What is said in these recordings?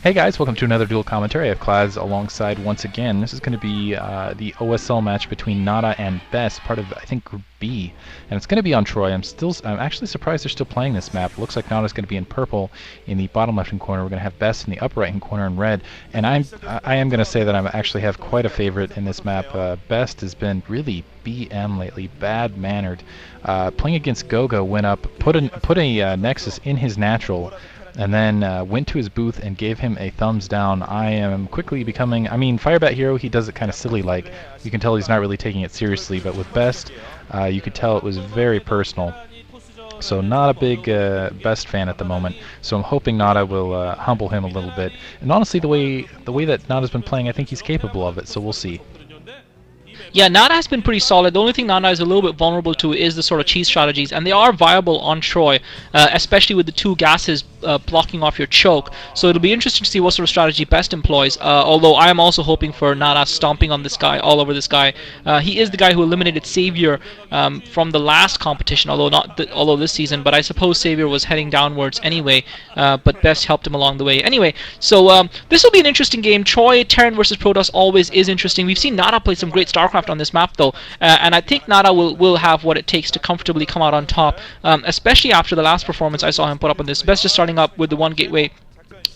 Hey guys, welcome to another dual commentary. I have Klaz alongside once again. This is going to be the OSL match between Nada and Best, part of, I think, Group B. And it's going to be on Troy. I'm actually surprised they're still playing this map. It looks like Nada's going to be in purple in the bottom left-hand corner. We're going to have Best in the upper right-hand corner in red. And I am going to say that I actually have quite a favorite in this map. Best has been really BM lately, bad-mannered. Playing against Gogo, went up, put a Nexus in his natural, and then went to his booth and gave him a thumbs down. I am quickly becoming, Firebat Hero, he does it kind of silly-like. You can tell he's not really taking it seriously, but with Best, you could tell it was very personal. So not a big Best fan at the moment, so I'm hoping Nada will humble him a little bit. And honestly, the way that Nada's been playing, I think he's capable of it, so we'll see. Yeah, Nada has been pretty solid. The only thing Nada is a little bit vulnerable to is the sort of cheese strategies, and they are viable on Troy, especially with the two gases blocking off your choke. So it'll be interesting to see what sort of strategy Best employs, although I am also hoping for Nada stomping on this guy, all over this guy. He is the guy who eliminated Savior from the last competition, although this season, but I suppose Savior was heading downwards anyway, but Best helped him along the way. Anyway, so this will be an interesting game. Troy, Terran versus Protoss always is interesting. We've seen Nada play some great StarCraft on this map though, and I think Nada will have what it takes to comfortably come out on top, especially after the last performance I saw him put up on this. Best just starting up with the one gateway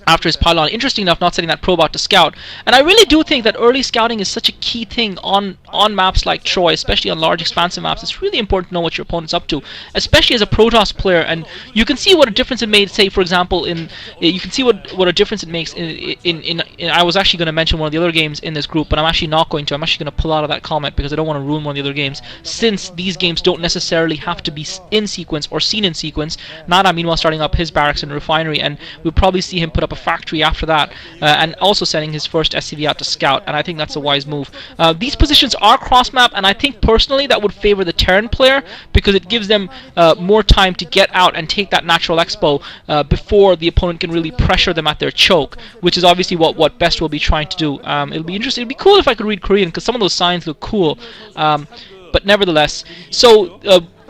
after his pylon. Interesting enough, not setting that probe out to scout. And I really do think that early scouting is such a key thing on maps like Troy, especially on large expansive maps. It's really important to know what your opponent's up to, especially as a Protoss player. And you can see what a difference it made, say, for example, you can see what a difference it makes in I was actually going to mention one of the other games in this group, but I'm actually not going to. I'm actually going to pull out of that comment because I don't want to ruin one of the other games, since these games don't necessarily have to be in sequence or seen in sequence. Nada, meanwhile, starting up his barracks and refinery, and we'll probably see him put up a factory after that, and also sending his first SCV out to scout, and I think that's a wise move. These positions are cross-map, and I think personally that would favor the Terran player because it gives them more time to get out and take that natural expo before the opponent can really pressure them at their choke, which is obviously what Best will be trying to do. It'll be interesting. It'd be cool if I could read Korean because some of those signs look cool, but nevertheless. So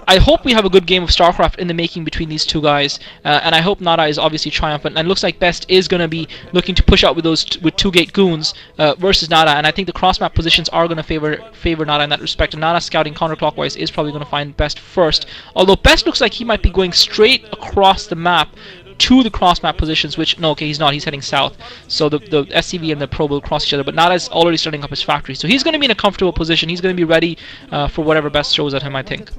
I hope we have a good game of StarCraft in the making between these two guys, and I hope Nada is obviously triumphant. And it looks like Best is going to be looking to push out with two gate goons versus Nada, and I think the cross-map positions are going to favor Nada in that respect. And Nada scouting counterclockwise is probably going to find Best first, although Best looks like he might be going straight across the map to the cross-map positions, which, no, okay, he's not. He's heading south. So the SCV and the probe will cross each other, but Nada's already starting up his factory. So he's going to be in a comfortable position. He's going to be ready for whatever Best throws at him, I think.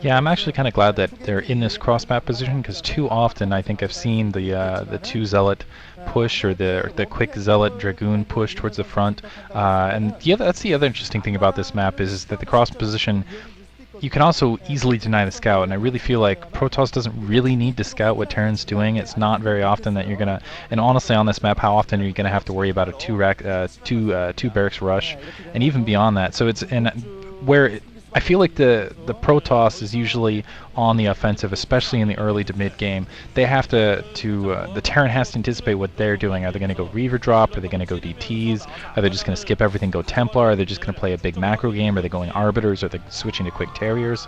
Yeah, I'm actually kind of glad that they're in this cross-map position, because too often I think I've seen the two Zealot push, or the quick Zealot Dragoon push towards the front. And that's the other interesting thing about this map is that the cross position, you can also easily deny the scout, and I really feel like Protoss doesn't really need to scout what Terran's doing. It's not very often that you're gonna, and honestly on this map, how often are you gonna have to worry about a two barracks rush, and even beyond that. So it's where I feel like the Protoss is usually on the offensive, especially in the early to mid game. They have the Terran has to anticipate what they're doing. Are they going to go Reaver drop? Are they going to go DTs? Are they just going to skip everything, go Templar? Are they just going to play a big macro game? Are they going Arbiters? Are they switching to quick carriers?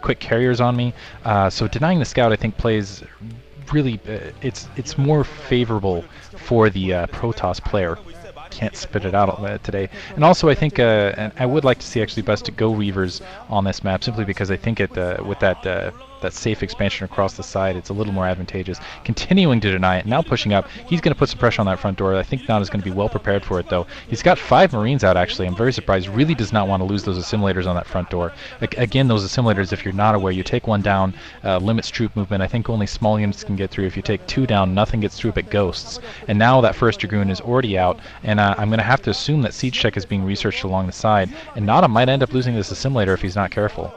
Quick carriers on me. So denying the scout, I think, plays really. It's more favorable for the Protoss player. Can't spit it out today. And also I think and I would like to see actually Best to go Reavers on this map, simply because I think with that safe expansion across the side, it's a little more advantageous. Continuing to deny it, now pushing up, he's going to put some pressure on that front door. I think Nada's going to be well prepared for it though. He's got 5 Marines out actually. I'm very surprised. Really does not want to lose those assimilators on that front door. Again, those assimilators, if you're not aware, you take one down, limits troop movement. I think only small units can get through. If you take 2 down, nothing gets through but ghosts. And now that first Dragoon is already out, and I'm going to have to assume that Siege Tech is being researched along the side, and Nada might end up losing this assimilator if he's not careful.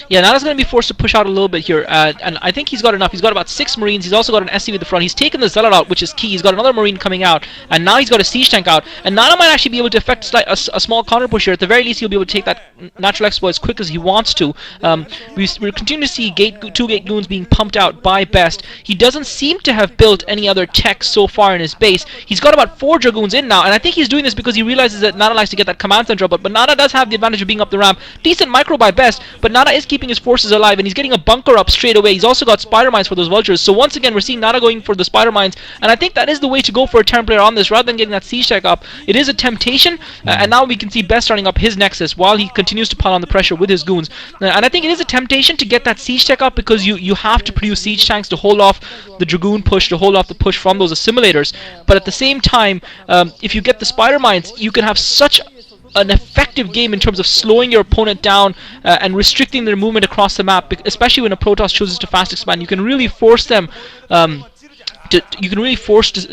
Yeah, Nada's going to be forced to push out a little bit here, and I think he's got enough. He's got about 6 Marines. He's also got an SCV at the front. He's taken the Zealot out, which is key. He's got another Marine coming out, and now he's got a Siege Tank out. And Nada might actually be able to effect a small counter push here. At the very least, he'll be able to take that natural expo as quick as he wants to. We're continuing to see 2 gate goons being pumped out by Best. He doesn't seem to have built any other tech so far in his base. He's got about 4 Dragoons in now, and I think he's doing this because he realizes that Nada likes to get that command center up. But Nada does have the advantage of being up the ramp. Decent micro by Best, but Nada is keeping his forces alive, and he's getting a bunker up straight away. He's also got spider mines for those vultures. So once again, we're seeing Nada going for the spider mines, and I think that is the way to go for a Terran player on this, rather than getting that siege tech up. It is a temptation, and now we can see Best starting up his Nexus while he continues to pile on the pressure with his goons. And I think it is a temptation to get that siege tech up, because you have to produce siege tanks to hold off the Dragoon push, to hold off the push from those assimilators. But at the same time, if you get the spider mines, you can have such an effective game in terms of slowing your opponent down and restricting their movement across the map, especially when a Protoss chooses to fast expand. You can really force them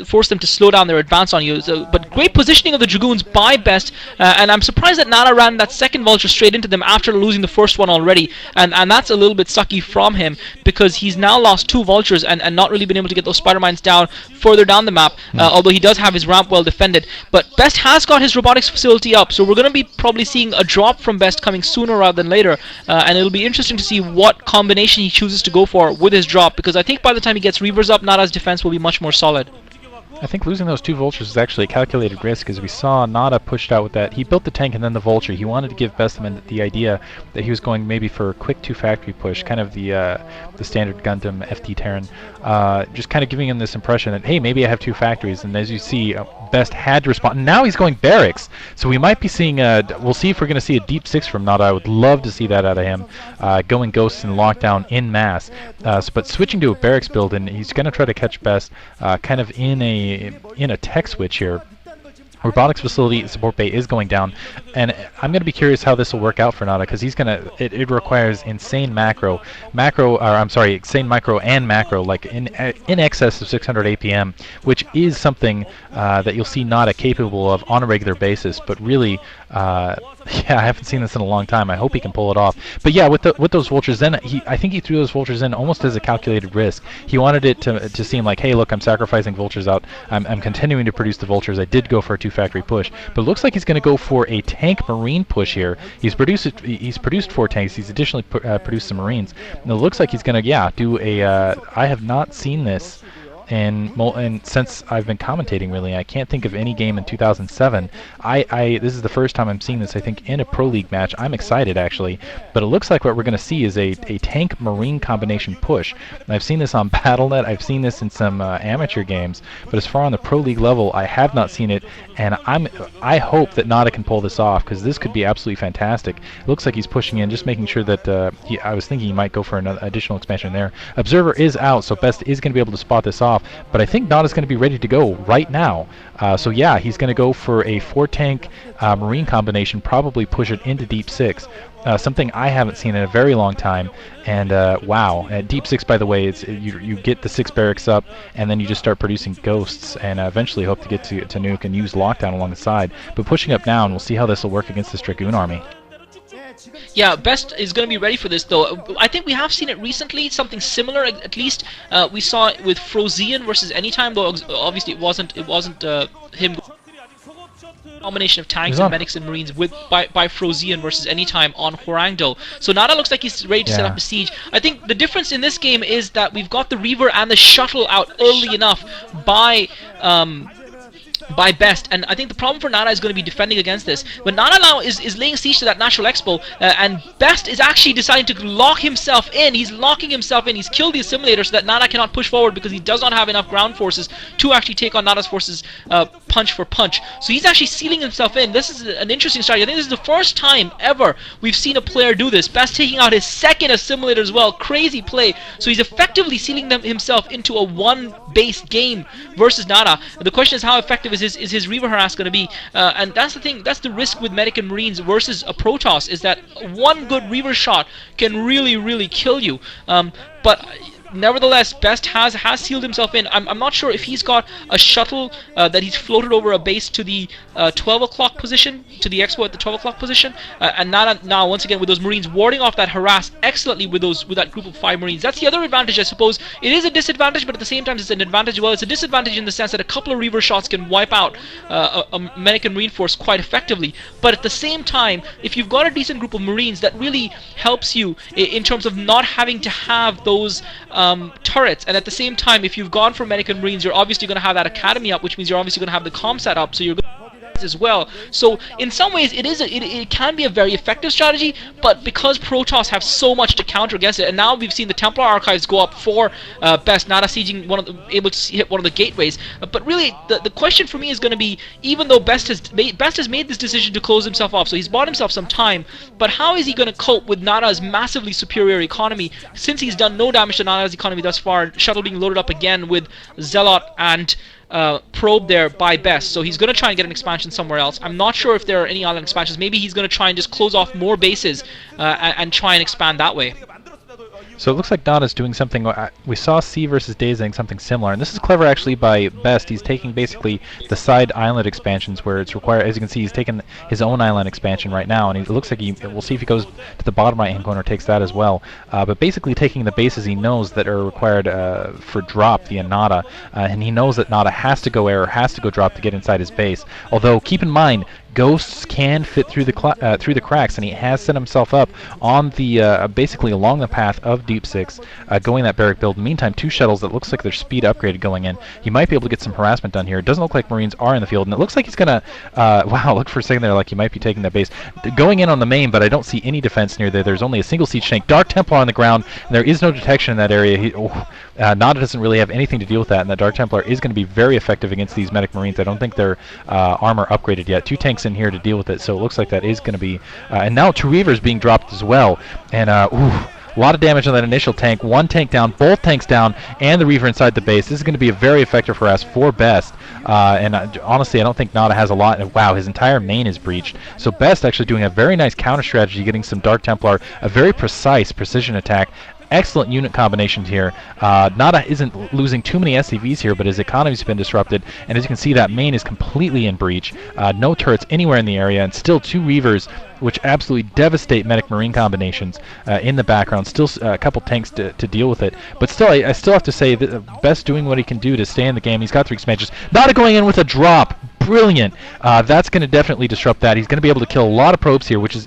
force them to slow down their advance on you. So, but great positioning of the Dragoons by Best, and I'm surprised that Nada ran that second vulture straight into them after losing the first one already, and that's a little bit sucky from him, because he's now lost 2 vultures and not really been able to get those spider mines down further down the map, although he does have his ramp well defended. But Best has got his robotics facility up, so we're going to be probably seeing a drop from Best coming sooner rather than later, and it'll be interesting to see what combination he chooses to go for with his drop, because I think by the time he gets Reavers up, Nada's defense will be much more solid. I think losing those 2 vultures is actually a calculated risk, as we saw Nada pushed out with that. He built the tank and then the vulture. He wanted to give Bestman the idea that he was going maybe for a quick 2 factory push, kind of the standard Gundam FT Terran, just kind of giving him this impression that, hey, maybe I have 2 factories. And as you see, Best had to respond. Now he's going barracks, so we might be seeing we'll see if we're going to see a deep 6 from Nada. I would love to see that out of him, going ghosts and lockdown in mass. But switching to a barracks build, and he's going to try to catch Best kind of in a tech switch here. Robotics facility support bay is going down, and I'm going to be curious how this will work out for Nada, because he's going to, it requires insane insane micro and macro, like in excess of 600 APM, which is something that you'll see Nada capable of on a regular basis. But really, yeah, I haven't seen this in a long time. I hope he can pull it off. But yeah, with those vultures, then I think he threw those vultures in almost as a calculated risk. He wanted it to seem like, hey, look, I'm sacrificing vultures out. I'm continuing to produce the vultures. I did go for a 2 factory push, but it looks like he's going to go for a tank marine push here. He's produced 4 tanks. He's additionally produced some marines. And it looks like he's going to do a. I have not seen this. And since I've been commentating, really, I can't think of any game in 2007. This is the first time I'm seeing this, I think, in a Pro League match. I'm excited, actually, but it looks like what we're going to see is a tank marine combination push. And I've seen this on Battle.net, I've seen this in some amateur games, but as far on the Pro League level, I have not seen it, and I hope that Nada can pull this off, because this could be absolutely fantastic. It looks like he's pushing in, just making sure that I was thinking he might go for an additional expansion there. Observer is out, so Best is going to be able to spot this off. But I think Nada's going to be ready to go right now. So yeah, he's going to go for a 4-tank marine combination, probably push it into Deep 6. Something I haven't seen in a very long time. And wow, Deep 6, by the way, it's you get the 6 barracks up, and then you just start producing ghosts, and eventually hope to get to nuke and use lockdown along the side. But pushing up now, and we'll see how this will work against this Dragoon army. Yeah, Best is going to be ready for this, though. I think we have seen it recently, something similar. At least we saw it with Ro16 versus Anytime, though obviously it wasn't him. Combination of tanks and medics and marines by Ro16 versus Anytime on Hwangdo. So Nada looks like he's ready to set up a siege. I think the difference in this game is that we've got the Reaver and the Shuttle out early enough by Best, and I think the problem for Nada is going to be defending against this. But Nada now is laying siege to that Natural Expo, and Best is actually deciding to lock himself in. He's locking himself in. He's killed the assimilator so that Nada cannot push forward, because he does not have enough ground forces to actually take on Nada's forces punch for punch. So he's actually sealing himself in. This is an interesting strategy. I think this is the first time ever we've seen a player do this. Best taking out his second assimilator as well. Crazy play. So he's effectively sealing himself into a 1-base game versus Nada. The question is, how effective is his Reaver harass going to be? And that's the thing, that's the risk with Medic and Marines versus a Protoss, is that one good Reaver shot can really kill you. But nevertheless, Best has sealed himself in. I'm not sure if he's got a shuttle that he's floated over a base to the 12 o'clock position, to the expo at the 12 o'clock position, and now once again with those Marines warding off that harass excellently with that group of 5 Marines. That's the other advantage, I suppose. It is a disadvantage, but at the same time it's an advantage. Well, it's a disadvantage in the sense that a couple of Reaver shots can wipe out a Medic and Marine force quite effectively. But at the same time, if you've got a decent group of Marines, that really helps you in terms of not having to have those turrets. And at the same time, if you've gone for Medic and Marines, you're obviously going to have that academy up, which means you're obviously going to have the comsat up, so you're as well. So in some ways it can be a very effective strategy, but because Protoss have so much to counter against it, and now we've seen the Templar archives go up for Best, Nada sieging able to hit one of the gateways. But really the question for me is going to be, even though Best has made this decision to close himself off, so he's bought himself some time, but how is he going to cope with Nada's massively superior economy, since he's done no damage to Nada's economy thus far? Shuttle being loaded up again with Zealot and probe there by Best, so he's going to try and get an expansion somewhere else. I'm not sure if there are any island expansions. Maybe he's going to try and just close off more bases and try and expand that way. So it looks like Nada's doing something. We saw C versus Days doing something similar, and this is clever actually by Best. He's taking basically the side island expansions where it's required. As you can see, he's taken his own island expansion right now, and it looks like we'll see if he goes to the bottom right hand corner, takes that as well. But basically taking the bases he knows that are required for drop via Nada, and he knows that Nada has to go air or has to go drop to get inside his base. Although keep in mind, ghosts can fit through the cracks, and he has set himself up on the basically along the path of Deep Six, going that barrack build. In the meantime, 2 shuttles that looks like they're speed upgraded going in. He might be able to get some harassment done here. It doesn't look like Marines are in the field, and it looks like he's gonna wow, look for a second there like he might be taking that base, going in on the main, but I don't see any defense near there. There's only a single siege tank, Dark Templar on the ground, and there is no detection in that area. Nada doesn't really have anything to deal with that, and the Dark Templar is going to be very effective against these medic Marines. I don't think their armor upgraded yet. 2 tanks in here to deal with it, so it looks like that is going to be... and now 2 Reavers being dropped as well, and ooh, a lot of damage on that initial tank. 1 tank down, both tanks down, and the Reaver inside the base. This is going to be a very effective harass for Best. And honestly, I don't think Nada has a lot. Wow, his entire main is breached. So Best actually doing a very nice counter strategy, getting some Dark Templar, a very precise precision attack. Excellent unit combinations here. Nada isn't losing too many SCVs here, but his economy's been disrupted, and as you can see, that main is completely in breach. No turrets anywhere in the area, and still 2 Reavers, which absolutely devastate medic Marine combinations in the background. Still a couple tanks to deal with it, but still, I still have to say that Best doing what he can do to stay in the game. He's got 3 expansions. Nada going in with a drop. Brilliant. That's going to definitely disrupt that. He's going to be able to kill a lot of probes here, which is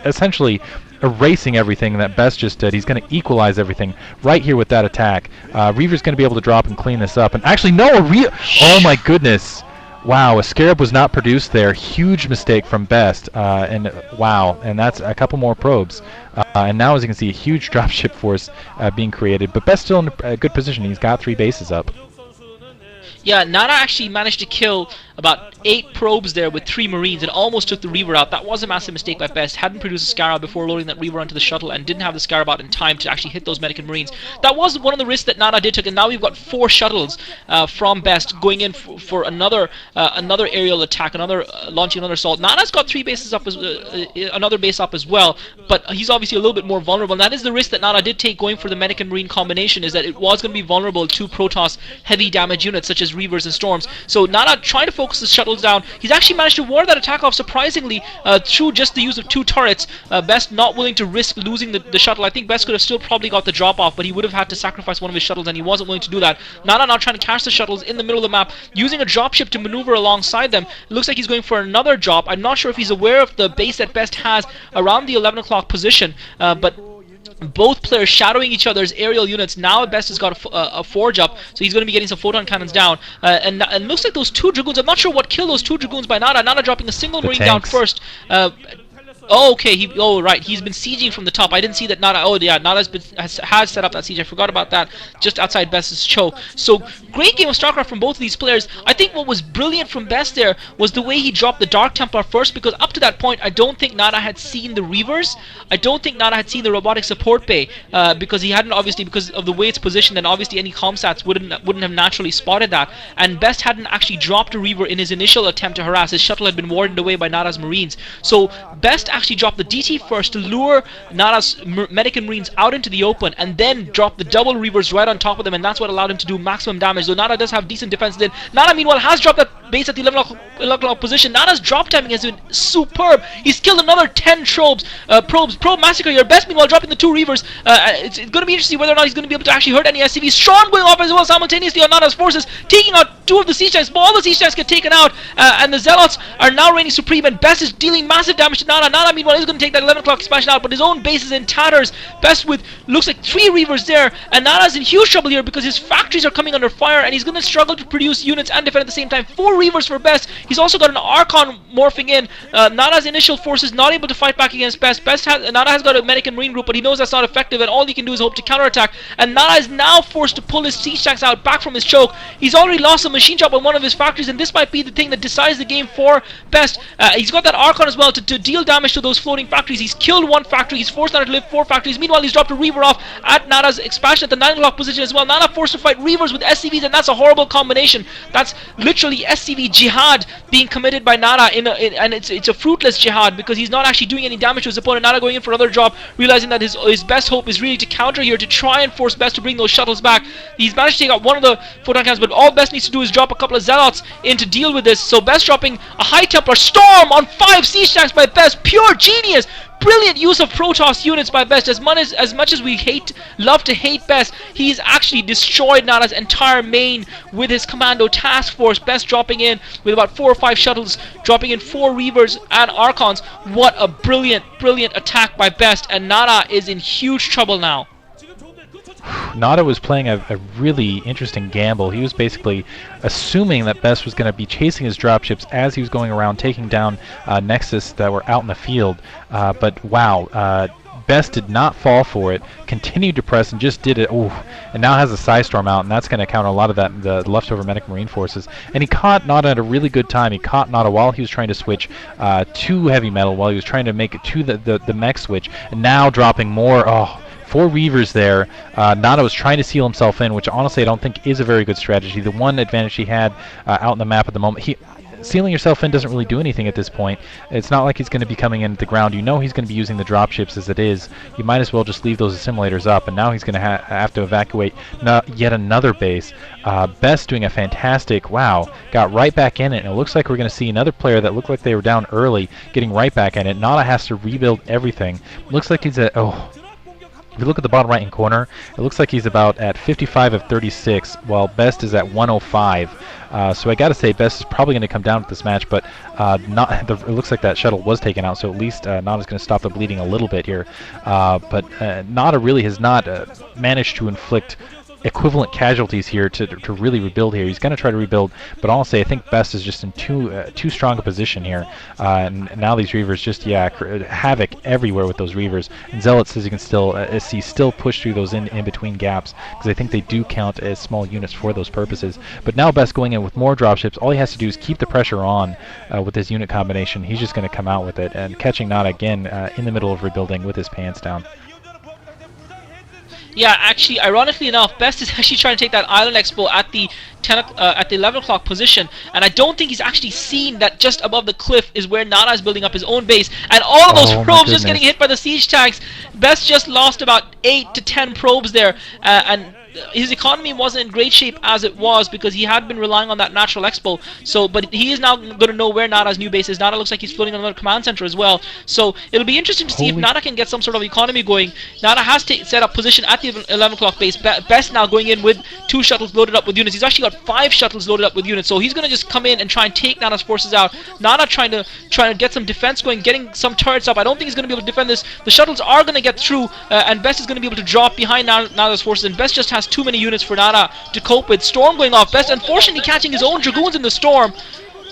essentially erasing everything that Best just did. He's going to equalize everything right here with that attack. Reaver's going to be able to drop and clean this up. And actually, no, oh my goodness. Wow, a Scarab was not produced there. Huge mistake from Best. And wow, and that's a couple more probes. And now, as you can see, a huge dropship force being created. But Best still in a good position. He's got 3 bases up. Yeah, Nada actually managed to kill about 8 probes there with 3 Marines and almost took the Reaver out. That was a massive mistake by Best. Hadn't produced a Scarab before loading that Reaver onto the shuttle, and didn't have the Scarab out in time to actually hit those medic and Marines. That was one of the risks that Nada did take, and now we've got 4 shuttles from Best going in for another aerial attack, launching another assault. Nada's got 3 bases up, another base up as well, but he's obviously a little bit more vulnerable, and that is the risk that Nada did take going for the medic and Marine combination, is that it was going to be vulnerable to Protoss heavy damage units such as Reavers and Storms. So Nada trying to focus the shuttles down. He's actually managed to ward that attack off surprisingly through just the use of 2 turrets. Best not willing to risk losing the shuttle. I think Best could have still probably got the drop off, but he would have had to sacrifice one of his shuttles, and he wasn't willing to do that. Nada now trying to catch the shuttles in the middle of the map, using a dropship to maneuver alongside them. It looks like he's going for another drop. I'm not sure if he's aware of the base that Best has around the 11 o'clock position, but both players shadowing each other's aerial units. Now Best has got a forge up, so he's going to be getting some photon cannons down. And looks like those 2 Dragoons, I'm not sure what killed those 2 Dragoons by Nada. Nada dropping a single Marine down first. Oh, okay. Right. He's been sieging from the top. I didn't see that Nada. Oh, yeah. Nada has set up that siege. I forgot about that. Just outside Best's choke. So great game of StarCraft from both of these players. I think what was brilliant from Best there was the way he dropped the Dark Templar first, because up to that point, I don't think Nada had seen the Reavers. I don't think Nada had seen the robotic support bay, because he hadn't, obviously, because of the way it's positioned, and obviously any comsats wouldn't have naturally spotted that. And Best hadn't actually dropped a Reaver in his initial attempt to harass. His shuttle had been warded away by Nada's Marines. So Best actually dropped the DT first to lure Nada's medic and Marines out into the open, and then drop the double Reavers right on top of them, and that's what allowed him to do maximum damage. Though Nada does have decent defense then. Nada, meanwhile, has dropped that base at the 11 o'clock position. Nada's drop timing has been superb. He's killed another 10 probes. Probe massacre here. Best, meanwhile, dropping the 2 Reavers. It's going to be interesting whether or not he's going to be able to actually hurt any SCVs. Storm going off as well simultaneously on Nada's forces, taking out two of the siege tanks, but all the siege tanks get taken out, and the zealots are now reigning supreme, and Best is dealing massive damage to Nada. Nada, meanwhile, is going to take that 11 o'clock expansion out, but his own base is in tatters. Best with, looks like 3 Reavers there, and Nada's in huge trouble here because his factories are coming under fire, and he's going to struggle to produce units and defend at the same time. 4 Reavers for Best. He's also got an Archon morphing in. Nada's initial forces not able to fight back against Best. Nada has got a medic and marine group, but he knows that's not effective, and all he can do is hope to counterattack. And Nada is now forced to pull his siege tanks out back from his choke. He's already lost a machine shop on one of his factories, and this might be the thing that decides the game for Best. He's got that Archon as well to deal damage to those floating factories. He's killed 1 factory. He's forced Nada to live 4 factories. Meanwhile, he's dropped a Reaver off at Nada's expansion at the 9 o'clock position as well. Nada forced to fight Reavers with SCVs, and that's a horrible combination. That's literally SCV jihad being committed by Nada, and it's a fruitless jihad because he's not actually doing any damage to his opponent. Nada going in for another job, realizing that his best hope is really to counter here, to try and force Best to bring those shuttles back. He's managed to take out one of the photon cannons, but all Best needs to do is drop a couple of zealots in to deal with this. So Best dropping a High Templar Storm on 5 siege tanks by Best. Pure genius! Brilliant use of Protoss units by Best. As much as we love to hate Best, he's actually destroyed Nada's entire main with his commando task force. Best dropping in with about 4 or 5 shuttles, dropping in 4 Reavers and Archons. What a brilliant attack by Best, and Nada is in huge trouble now. Nada was playing a really interesting gamble. He was basically assuming that Best was going to be chasing his dropships as he was going around taking down Nexus that were out in the field. But wow, Best did not fall for it, continued to press and just did it. Ooh, and now has a Psystorm out, and that's going to counter a lot of the leftover medic marine forces. And he caught Nada at a really good time. He caught Nada while he was trying to switch to heavy metal, while he was trying to make it to the mech switch, and now dropping more. 4 Reavers there. Nada was trying to seal himself in, which honestly I don't think is a very good strategy. The one advantage he had out in the map at the moment, sealing yourself in doesn't really do anything at this point. It's not like he's going to be coming in at the ground. You know he's going to be using the dropships as it is. You might as well just leave those assimilators up, and now he's going to have to evacuate yet another base. Best doing a fantastic, wow, got right back in it, and it looks like we're going to see another player that looked like they were down early getting right back in it. Nada has to rebuild everything. Looks like he's at, if you look at the bottom right-hand corner, it looks like he's about at 55 of 36, while Best is at 105. So I got to say, Best is probably going to come down with this match, but it looks like that shuttle was taken out, so at least Nada's going to stop the bleeding a little bit here. But Nada really has not managed to inflict equivalent casualties here to really rebuild here. He's going to try to rebuild, but honestly I think Best is just in too strong a position here, and now these Reavers just havoc everywhere with those Reavers, and Zealots, as you can still push through those in between gaps, because I think they do count as small units for those purposes. But now Best going in with more dropships, all he has to do is keep the pressure on with his unit combination. He's just going to come out with it, and catching Nada again in the middle of rebuilding with his pants down. Yeah, actually, ironically enough, Best is actually trying to take that Island Expo at the 11 o'clock position, and I don't think he's actually seen that just above the cliff is where Nada is building up his own base, and all of those probes just getting hit by the siege tanks. Best just lost about 8 to 10 probes there, and his economy wasn't in great shape as it was because he had been relying on that natural expo. So, but he is now going to know where Nada's new base is. Nada looks like he's floating on another command center as well. So it'll be interesting to see if Nada can get some sort of economy going. Nada has set up position at the 11 o'clock base. Best now going in with 2 shuttles loaded up with units. He's actually got 5 shuttles loaded up with units. So he's going to just come in and try and take Nada's forces out. Nada trying to get some defense going, getting some turrets up. I don't think he's going to be able to defend this. The shuttles are going to get through, and Best is going to be able to drop behind Nada's forces, and Best just has too many units for Nada to cope with. Storm going off. Best unfortunately catching his own Dragoons in the storm,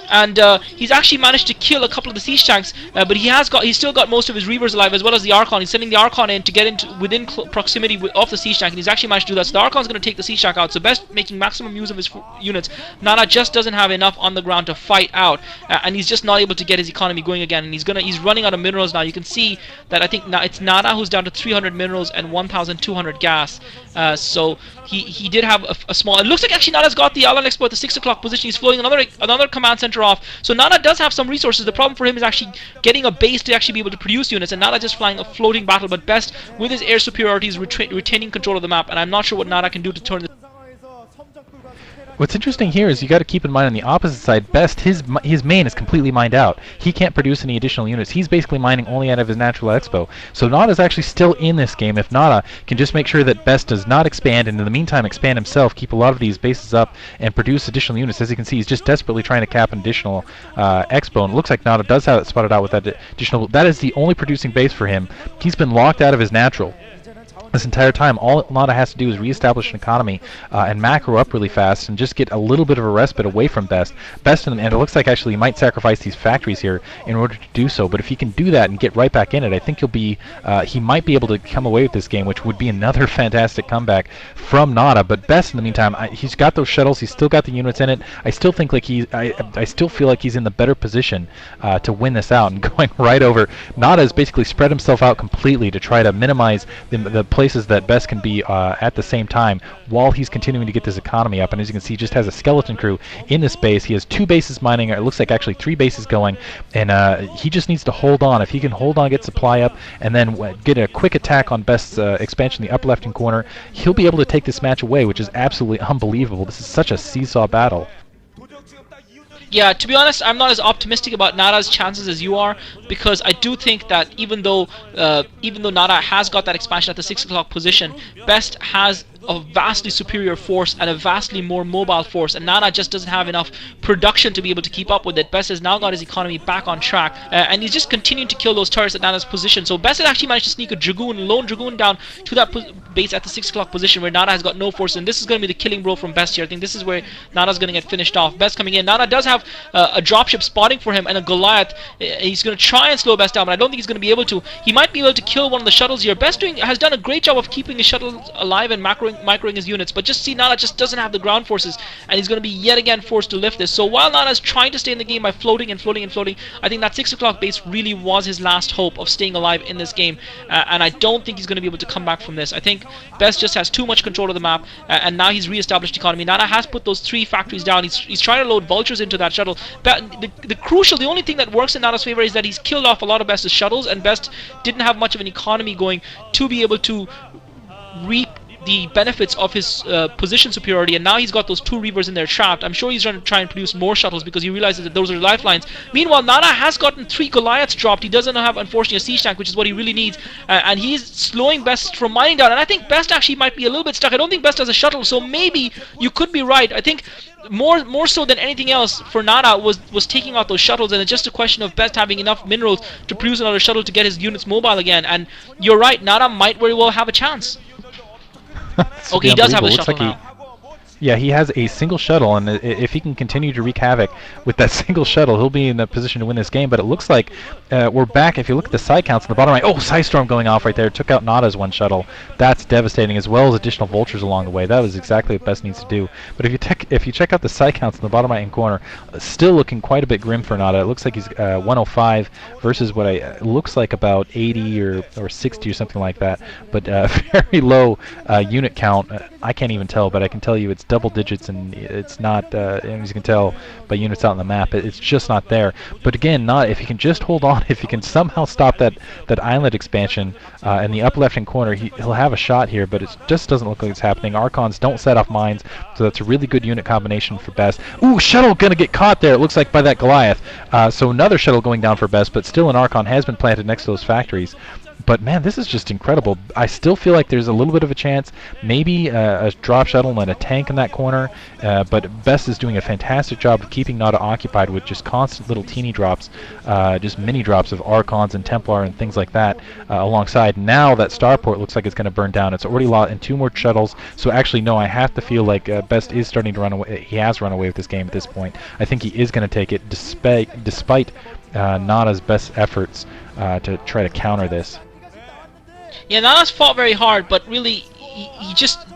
and he's actually managed to kill a couple of the siege tanks, but he's still got most of his Reavers alive, as well as the Archon. He's sending the Archon in to get within proximity of the siege tank, and he's actually managed to do that. So the Archon's going to take the siege tank out, so Best making maximum use of his units. Nada just doesn't have enough on the ground to fight out, and he's just not able to get his economy going again, and he's running out of minerals now. You can see that I think it's Nada who's down to 300 minerals and 1,200 gas. So he did have a small. It looks like actually Nada's got the Island Expo at the 6 o'clock position. He's floating another command center off. So Nada does have some resources. The problem for him is actually getting a base to actually be able to produce units, and Nada just flying a floating battle. But Best, with his air superiority, is retaining control of the map, and I'm not sure what Nada can do to turn this. What's interesting here is you got to keep in mind on the opposite side, Best, his main is completely mined out. He can't produce any additional units. He's basically mining only out of his natural expo. So Nada's actually still in this game. If Nada can just make sure that Best does not expand, and in the meantime expand himself, keep a lot of these bases up, and produce additional units. As you can see, he's just desperately trying to cap an additional expo, and it looks like Nada does have it spotted out with that additional. That is the only producing base for him. He's been locked out of his natural this entire time. All Nada has to do is reestablish an economy and macro up really fast and just get a little bit of a respite away from Best. And it looks like actually he might sacrifice these factories here in order to do so. But if he can do that and get right back in it, I think he might be able to come away with this game, which would be another fantastic comeback from Nada. But Best in the meantime, he's got those shuttles. He's still got the units in it. I still think like I still feel like he's in the better position to win this out. And going right over, Nada has basically spread himself out completely to try to minimize the places that Best can be at the same time while he's continuing to get this economy up. And as you can see, he just has a skeleton crew in this base. He has 2 bases mining, or it looks like actually 3 bases going, and he just needs to hold on. If he can hold on, get supply up, and then get a quick attack on Best's expansion in the upper left-hand corner, he'll be able to take this match away, which is absolutely unbelievable. This is such a seesaw battle. Yeah, to be honest, I'm not as optimistic about Nada's chances as you are, because I do think that even though Nada has got that expansion at the 6 o'clock position, Best has a vastly superior force and a vastly more mobile force, and Nada just doesn't have enough production to be able to keep up with it. Best has now got his economy back on track, and he's just continuing to kill those turrets at Nada's position. So Best has actually managed to sneak a lone Dragoon down to that base at the 6 o'clock position where Nada has got no force, and this is going to be the killing blow from Best here. I think this is where Nada's going to get finished off. Best coming in. Nada does have a dropship spotting for him and a Goliath. He's going to try and slow Best down, but I don't think he's going to be able to. He might be able to kill one of the shuttles here. Best has done a great job of keeping his shuttles alive and microing his units, but just see, Nada just doesn't have the ground forces, and he's going to be yet again forced to lift this. So while Nada's trying to stay in the game by floating and floating and floating, I think that 6 o'clock base really was his last hope of staying alive in this game, and I don't think he's going to be able to come back from this. I think Best just has too much control of the map, and now he's re-established economy. Nada has put those 3 factories down. He's trying to load vultures into that shuttle. But the only thing that works in Nada's favor is that he's killed off a lot of Best's shuttles, and Best didn't have much of an economy going to be able to reap the benefits of his position superiority, and now he's got those 2 Reavers in there trapped. I'm sure he's trying to produce more shuttles because he realizes that those are lifelines. Meanwhile, Nada has gotten 3 Goliaths dropped. He doesn't have, unfortunately, a siege tank, which is what he really needs, and he's slowing Best from mining down, and I think Best actually might be a little bit stuck. I don't think Best has a shuttle, so maybe you could be right. I think more so than anything else for Nada was taking out those shuttles, and it's just a question of Best having enough minerals to produce another shuttle to get his units mobile again. And you're right, Nada might very well have a chance. Okay, he does have a shuttle now. Yeah, he has a single shuttle, and if he can continue to wreak havoc with that single shuttle, he'll be in a position to win this game. But it looks like we're back. If you look at the side counts on the bottom right, oh, Psystorm going off right there. Took out Nada's 1 shuttle. That's devastating, as well as additional vultures along the way. That was exactly what Best needs to do. But if you check out the side counts in the bottom right-hand corner, still looking quite a bit grim for Nada. It looks like he's 105 versus what looks like about 80 or 60 or something like that. But very low unit count. I can't even tell, but I can tell you it's double digits, and it's not, as you can tell by units out on the map, it's just not there. But again, if he can just hold on, if he can somehow stop that island expansion in the upper left-hand corner, he'll have a shot here, but it just doesn't look like it's happening. Archons don't set off mines, so that's a really good unit combination for Best. Ooh, shuttle gonna get caught there, it looks like, by that Goliath. So another shuttle going down for Best, but still an Archon has been planted next to those factories. But man, this is just incredible. I still feel like there's a little bit of a chance, maybe a drop shuttle and a tank in that corner, but Best is doing a fantastic job of keeping Nada occupied with just constant little teeny drops, just mini drops of Archons and Templar and things like that alongside. Now that starport looks like it's going to burn down. It's already lost in 2 more shuttles, so actually no, I have to feel like Best is starting to run away. He has run away with this game at this point. I think he is going to take it despite Nada's best efforts to try to counter this. Yeah, Nada's fought very hard, but really,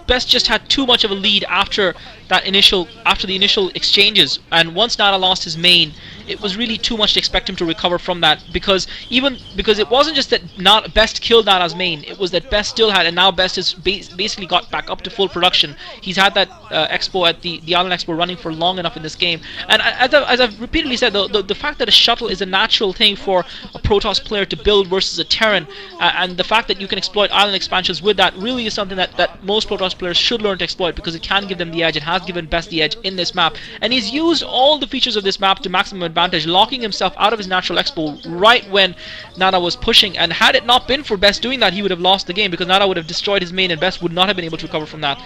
Best just had too much of a lead after the initial exchanges. And once Nada lost his main, it was really too much to expect him to recover from that, because it wasn't just that not Best killed Nada's main, it was that Best still had, and now Best has basically got back up to full production. He's had that expo at the Island Expo running for long enough in this game, and as I've repeatedly said, the fact that a shuttle is a natural thing for a Protoss player to build versus a Terran, and the fact that you can exploit island expansions with that really is something that most Protoss players should learn to exploit, because it can give them the edge. It has given Best the edge in this map, and he's used all the features of this map to maximum advantage, locking himself out of his natural expo right when Nada was pushing. And had it not been for Best doing that, he would have lost the game, because Nada would have destroyed his main and Best would not have been able to recover from that.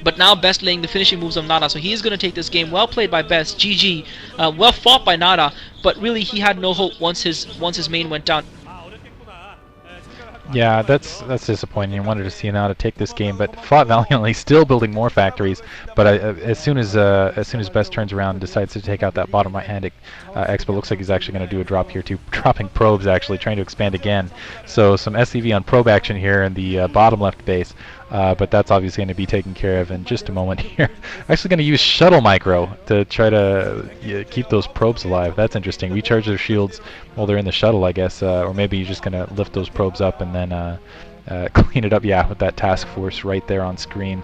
But now Best laying the finishing moves on Nada, so he is going to take this game. Well played by Best, GG, well fought by Nada, but really he had no hope once his main went down. Yeah, that's disappointing. I wanted to see Nada take this game, but fought valiantly, still building more factories. But as soon as Best turns around and decides to take out that bottom right-hand expo, looks like he's actually going to do a drop here too, dropping probes, actually trying to expand again. So some SCV on probe action here in the bottom left base. But that's obviously going to be taken care of in just a moment here. Actually going to use shuttle micro to try to keep those probes alive. That's interesting. Recharge their shields while they're in the shuttle, I guess. Or maybe you're just going to lift those probes up and then clean it up, yeah, with that task force right there on screen.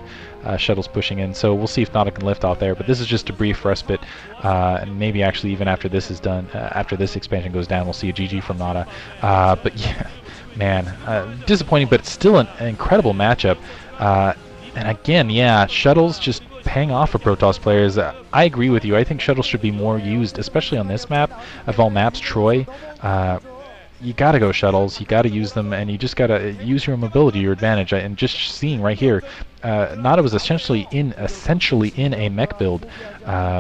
Shuttles pushing in. So we'll see if Nada can lift off there. But this is just a brief respite. And maybe actually even after this is done, after this expansion goes down, we'll see a GG from Nada. But yeah. Man, disappointing, but still an incredible matchup. And again, yeah, shuttles just paying off for Protoss players. I agree with you. I think shuttles should be more used, especially on this map. Of all maps, Troy, you gotta go shuttles. You gotta use them, and you just gotta use your mobility to your advantage. And just seeing right here, Nada was essentially in a mech build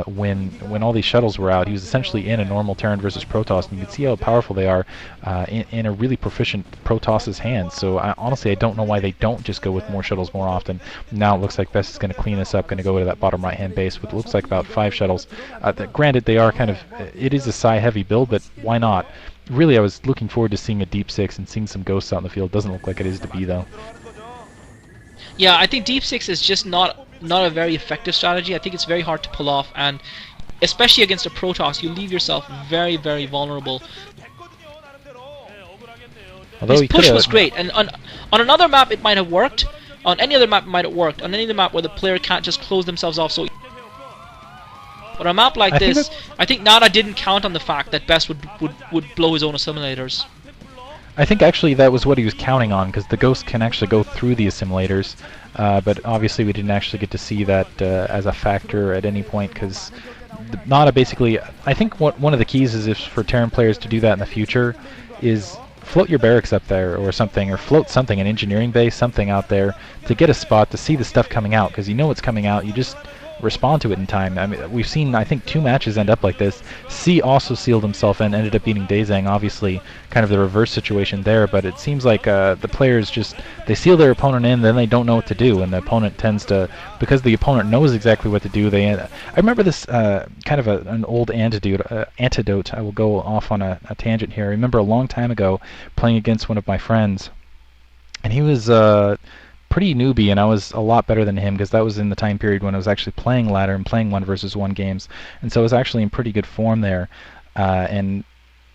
when all these shuttles were out. He was essentially in a normal Terran versus Protoss, and you can see how powerful they are in a really proficient Protoss's hands. So honestly, I don't know why they don't just go with more shuttles more often. Now it looks like Best is going to clean this up, going to go to that bottom right-hand base with looks like about 5 shuttles. Granted, they are kind of, it is a psi-heavy build, but why not? Really, I was looking forward to seeing a Deep 6 and seeing some ghosts out in the field. Doesn't look like it is to be, though. Yeah, I think Deep 6 is just not a very effective strategy. I think it's very hard to pull off, and especially against a Protoss, you leave yourself very, very vulnerable. Although his push was great, and on another map it might have worked. On any other map it might have worked. On any other map where the player can't just close themselves off so. But on a map like this, I think Nada didn't count on the fact that Best would blow his own assimilators. I think actually that was what he was counting on, because the ghosts can actually go through the assimilators, but obviously we didn't actually get to see that as a factor at any point, because Nada basically, I think one of the keys is if for Terran players to do that in the future is float your barracks up there or something, or float something, an engineering base, something out there to get a spot to see the stuff coming out, because you know it's coming out, you just respond to it in time. I mean, we've seen, I think, 2 matches end up like this. C also sealed himself and ended up beating Daezang, obviously kind of the reverse situation there, but it seems like the players just, they seal their opponent in, then they don't know what to do, and the opponent tends to, because the opponent knows exactly what to do, I remember this kind of an old antidote. I will go off on a tangent here. I remember a long time ago playing against one of my friends, and he was pretty newbie, and I was a lot better than him, because that was in the time period when I was actually playing ladder and playing 1 versus 1 games, and so I was actually in pretty good form there. And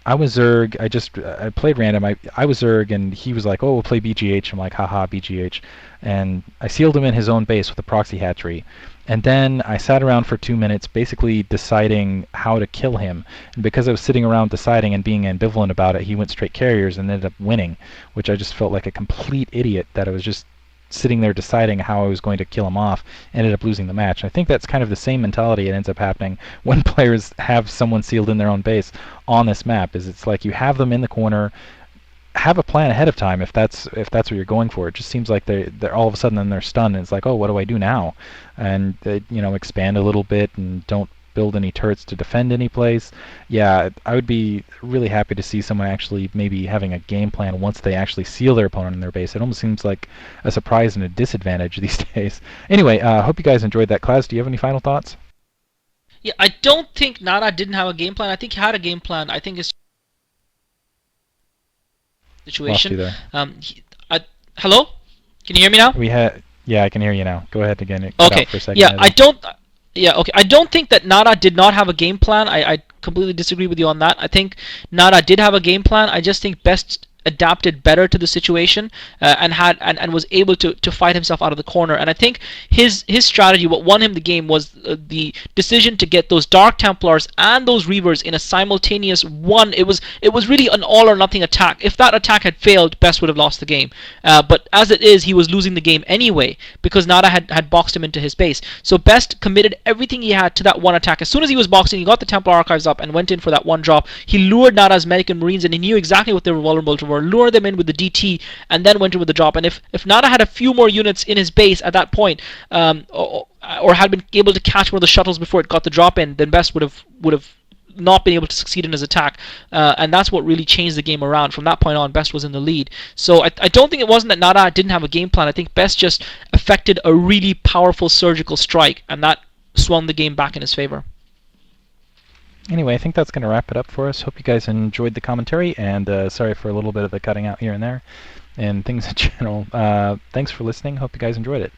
I was Zerg. I played random. I was Zerg, and he was like, "Oh, we'll play BGH." I'm like, "Haha, BGH," and I sealed him in his own base with a proxy hatchery. And then I sat around for 2 minutes, basically deciding how to kill him. And because I was sitting around deciding and being ambivalent about it, he went straight carriers and ended up winning, which I just felt like a complete idiot that I was just sitting there deciding how I was going to kill him off, ended up losing the match. I think that's kind of the same mentality that ends up happening when players have someone sealed in their own base on this map. Is it's like you have them in the corner, have a plan ahead of time if that's what you're going for. It just seems like they're all of a sudden then they're stunned, and it's like, oh, what do I do now? And they, expand a little bit and don't build any turrets to defend any place. Yeah, I would be really happy to see someone actually maybe having a game plan once they actually seal their opponent in their base. It almost seems like a surprise and a disadvantage these days. Anyway, hope you guys enjoyed that. Klaus, do you have any final thoughts? Yeah, I don't think Nada didn't have a game plan. I think he had a game plan. I think it's situation. Lost you there. Hello? Can you hear me now? Yeah, I can hear you now. Go ahead again. Okay. Yeah, I don't think that Nada did not have a game plan. I completely disagree with you on that. I think Nada did have a game plan. I just think Best adapted better to the situation, and was able to fight himself out of the corner. And I think his strategy, what won him the game, was the decision to get those Dark Templars and those Reavers in a simultaneous one. It was really an all or nothing attack. If that attack had failed, Best would have lost the game. But as it is, he was losing the game anyway because Nada had boxed him into his base. So Best committed everything he had to that one attack. As soon as he was boxing, he got the Templar Archives up and went in for that one drop. He lured Nada's Medic and Marines, and he knew exactly what they were vulnerable to, lure them in with the DT, and then went in with the drop. And if Nada had a few more units in his base at that point, or had been able to catch one of the shuttles before it got the drop in, then Best would have not been able to succeed in his attack, and that's what really changed the game around. From that point on, Best was in the lead. So I don't think it wasn't that Nada didn't have a game plan. I think Best just effected a really powerful surgical strike, and that swung the game back in his favor. Anyway, I think that's going to wrap it up for us. Hope you guys enjoyed the commentary, and sorry for a little bit of the cutting out here and there, and things in general. Thanks for listening. Hope you guys enjoyed it.